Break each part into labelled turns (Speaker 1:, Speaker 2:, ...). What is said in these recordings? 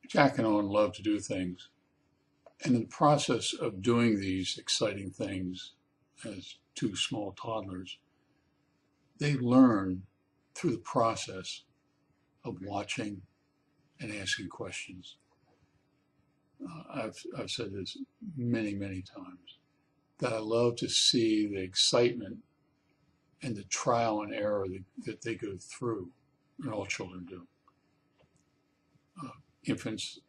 Speaker 1: Jack and Owen love to do things. And in the process of doing these exciting things as two small toddlers, they learn through the process of watching and asking questions. I've said this many, many times, that I love to see the excitement and the trial and error that they go through, and all children do. Infants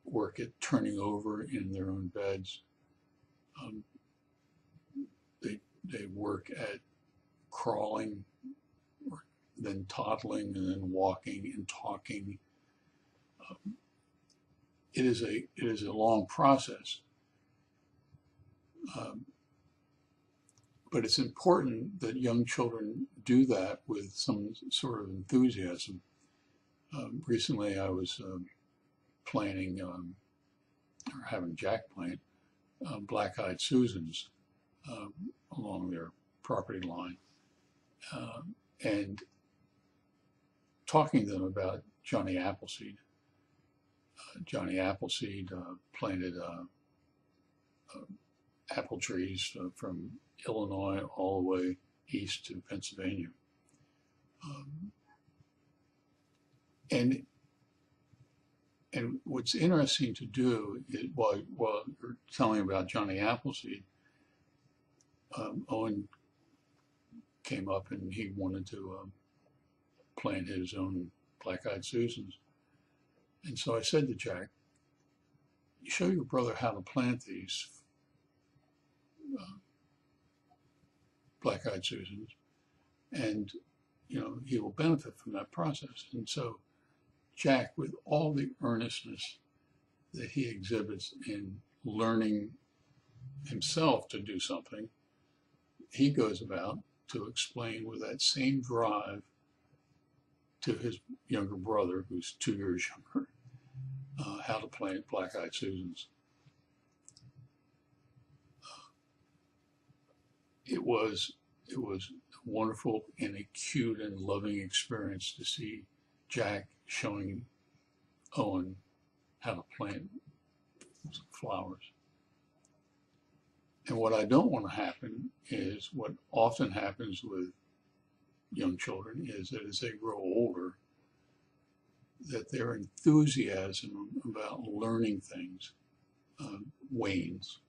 Speaker 1: work at turning over in their own beds. They work at crawling, or then toddling, and then walking and talking. It is a long process, but it's important that young children do that with some sort of enthusiasm. Recently, I was planning, or having Jack plant, black-eyed Susans along their property line, and talking to them about Johnny Appleseed. Johnny Appleseed planted apple trees from Illinois all the way east to Pennsylvania. And what's interesting to do is, while you're telling about Johnny Appleseed, Owen came up and he wanted to plant his own black-eyed Susans. And so I said to Jack, you show your brother how to plant these black-eyed Susans, and he will benefit from that process. And so Jack, with all the earnestness that he exhibits in learning himself to do something, he goes about to explain with that same drive to his younger brother, who's 2 years younger, how to plant black-eyed Susans. It was a wonderful and a cute and loving experience to see Jack showing Owen how to plant flowers. And what I don't want to happen is what often happens with young children, is that as they grow older, that their enthusiasm about learning things wanes.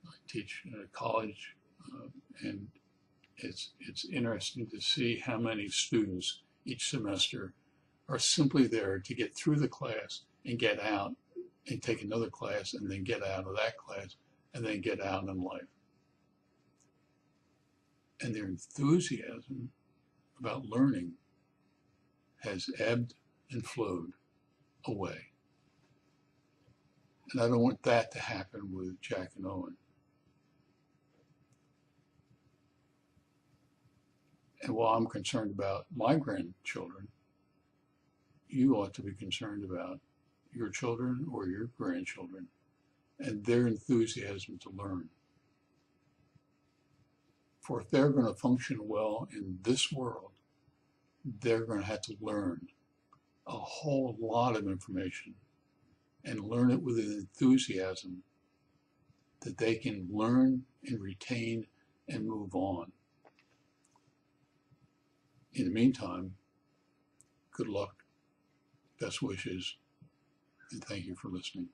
Speaker 1: I teach at a college, and it's interesting to see how many students each semester are simply there to get through the class and get out and take another class and then get out of that class and then get out in life. And their enthusiasm about learning has ebbed and flowed away. And I don't want that to happen with Jack and Owen. And while I'm concerned about my grandchildren, you ought to be concerned about your children or your grandchildren and their enthusiasm to learn. For if they're going to function well in this world, they're going to have to learn a whole lot of information and learn it with an enthusiasm that they can learn and retain and move on. In the meantime, good luck, best wishes, and thank you for listening.